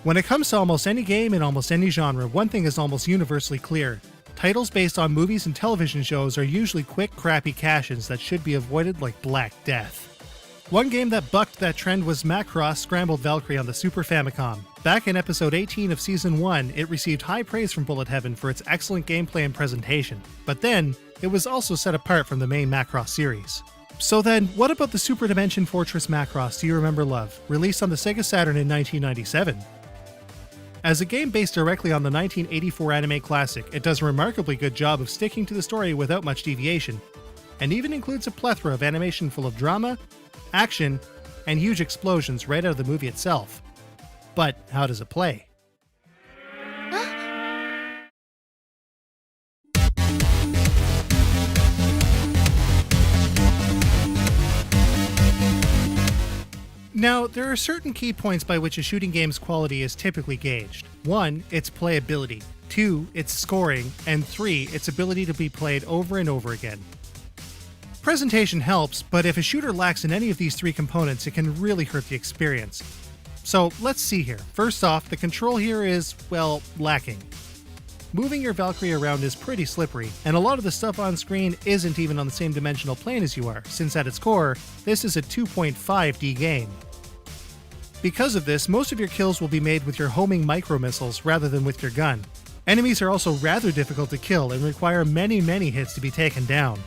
When it comes to almost any game in almost any genre, one thing is almost universally clear. Titles based on movies and television shows are usually quick, crappy cash-ins that should be avoided like Black Death. One game that bucked that trend was Macross Scramble Valkyrie on the Super Famicom. Back in episode 18 of Season 1, it received high praise from Bullet Heaven for its excellent gameplay and presentation, but then, it was also set apart from the main Macross series. So then, what about the Super Dimension Fortress Macross Do You Remember Love, released on the Sega Saturn in 1997? As a game based directly on the 1984 anime classic, it does a remarkably good job of sticking to the story without much deviation, and even includes a plethora of animation full of drama, action, and huge explosions right out of the movie itself. But how does it play? Now, there are certain key points by which a shooting game's quality is typically gauged. 1, its playability. 2, its scoring. And 3, its ability to be played over and over again. Presentation helps, but if a shooter lacks in any of these 3 components, it can really hurt the experience. So let's see here. First off, the control here is, well, lacking. Moving your Valkyrie around is pretty slippery, and a lot of the stuff on screen isn't even on the same dimensional plane as you are, since at its core, this is a 2.5D game. Because of this, most of your kills will be made with your homing micro-missiles rather than with your gun. Enemies are also rather difficult to kill and require many hits to be taken down.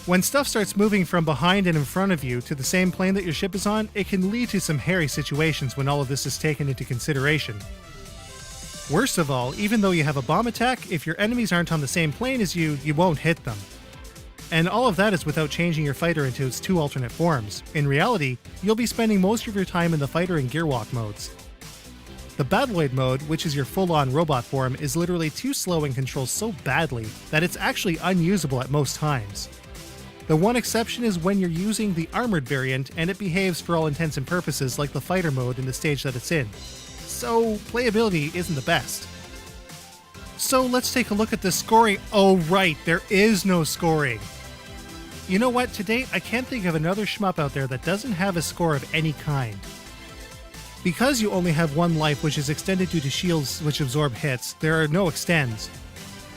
When stuff starts moving from behind and in front of you to the same plane that your ship is on, it can lead to some hairy situations when all of this is taken into consideration. Worst of all, even though you have a bomb attack, if your enemies aren't on the same plane as you, you won't hit them. And all of that is without changing your fighter into its 2 alternate forms. In reality, you'll be spending most of your time in the fighter and gearwalk modes. The Battloid mode, which is your full-on robot form, is literally too slow and controls so badly that it's actually unusable at most times. The one exception is when you're using the armored variant, and it behaves for all intents and purposes like the fighter mode in the stage that it's in. So, playability isn't the best. So let's take a look at the scoring. Oh right, there is no scoring! You know what, to date I can't think of another shmup out there that doesn't have a score of any kind. Because you only have 1 life, which is extended due to shields which absorb hits, there are no extends.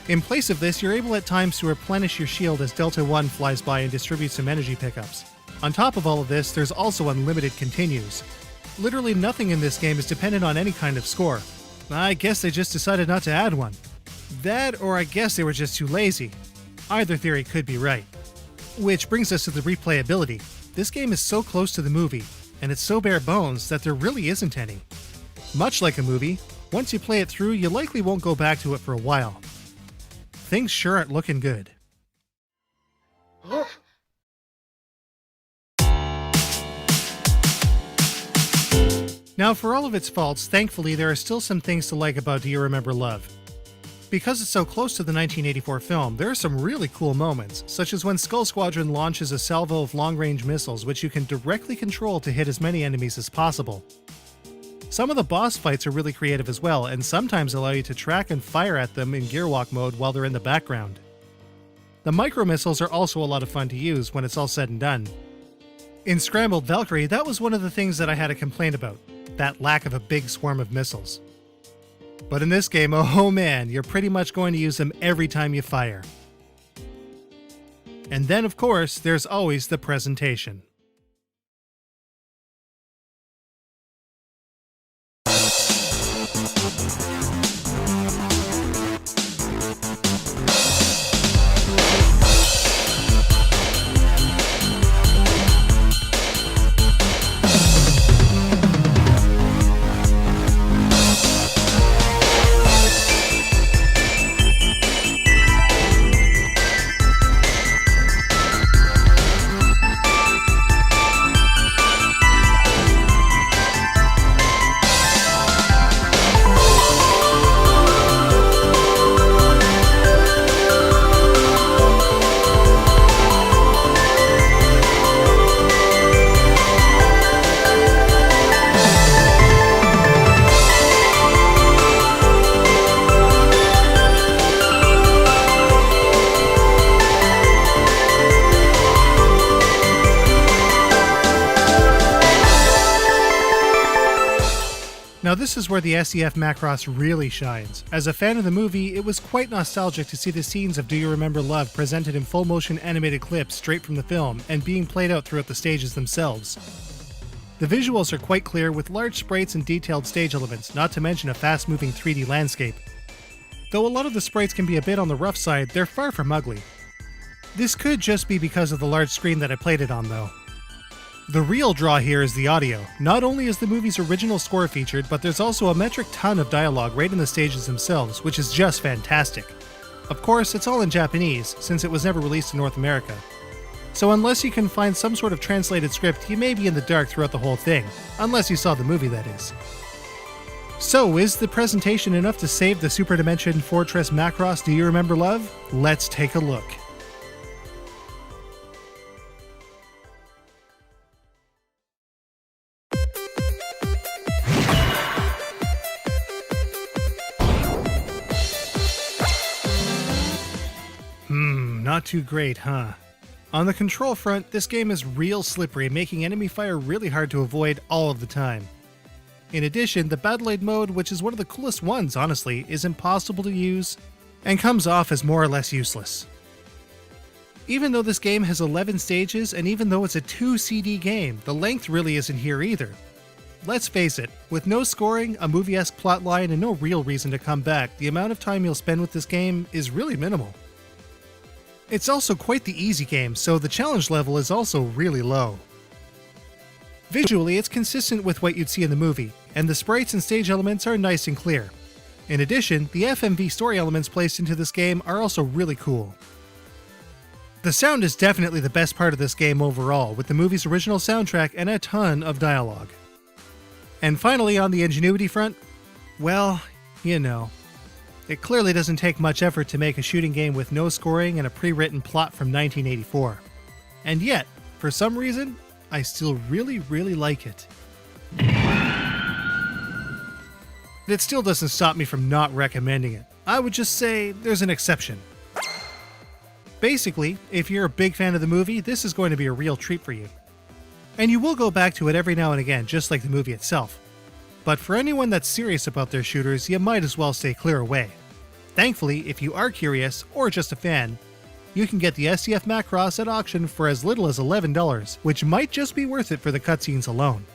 In place of this, you're able at times to replenish your shield as Delta 1 flies by and distributes some energy pickups. On top of all of this, there's also unlimited continues. Literally nothing in this game is dependent on any kind of score. I guess they just decided not to add one. That, or I guess they were just too lazy. Either theory could be right. Which brings us to the replayability. This game is so close to the movie, and it's so bare bones that there really isn't any. Much like a movie, once you play it through, you likely won't go back to it for a while. Things sure aren't looking good. Now, for all of its faults, thankfully there are still some things to like about Do You Remember Love. Because it's so close to the 1984 film, there are some really cool moments, such as when Skull Squadron launches a salvo of long-range missiles which you can directly control to hit as many enemies as possible. Some of the boss fights are really creative as well, and sometimes allow you to track and fire at them in gearwalk mode while they're in the background. The micro-missiles are also a lot of fun to use when it's all said and done. In Scramble Valkyrie, that was one of the things that I had a complaint about, that lack of a big swarm of missiles. But in this game, oh man, you're pretty much going to use them every time you fire. And then, of course, there's always the presentation. Now this is where the SDF Macross really shines. As a fan of the movie, it was quite nostalgic to see the scenes of Do You Remember Love presented in full motion animated clips straight from the film and being played out throughout the stages themselves. The visuals are quite clear with large sprites and detailed stage elements, not to mention a fast-moving 3D landscape. Though a lot of the sprites can be a bit on the rough side, they're far from ugly. This could just be because of the large screen that I played it on though. The real draw here is the audio. Not only is the movie's original score featured, but there's also a metric ton of dialogue right in the stages themselves, which is just fantastic. Of course, it's all in Japanese, since it was never released in North America. So unless you can find some sort of translated script, you may be in the dark throughout the whole thing. Unless you saw the movie, that is. So, is the presentation enough to save the Super Dimension Fortress Macross Do You Remember Love? Let's take a look. Not too great, huh? On the control front, this game is real slippery, making enemy fire really hard to avoid all of the time. In addition, the Battle Aid mode, which is one of the coolest ones honestly, is impossible to use and comes off as more or less useless. Even though this game has 11 stages, and even though it's a 2 CD game, the length really isn't here either. Let's face it, with no scoring, a movie-esque plotline, and no real reason to come back, the amount of time you'll spend with this game is really minimal. It's also quite the easy game, so the challenge level is also really low. Visually, it's consistent with what you'd see in the movie, and the sprites and stage elements are nice and clear. In addition, the FMV story elements placed into this game are also really cool. The sound is definitely the best part of this game overall, with the movie's original soundtrack and a ton of dialogue. And finally, on the ingenuity front, well, you know. It clearly doesn't take much effort to make a shooting game with no scoring and a pre-written plot from 1984. And yet, for some reason, I still really like it. It still doesn't stop me from not recommending it. I would just say there's an exception. Basically, if you're a big fan of the movie, this is going to be a real treat for you. And you will go back to it every now and again, just like the movie itself. But for anyone that's serious about their shooters, you might as well stay clear away. Thankfully, if you are curious, or just a fan, you can get the SDF Macross at auction for as little as $11, which might just be worth it for the cutscenes alone.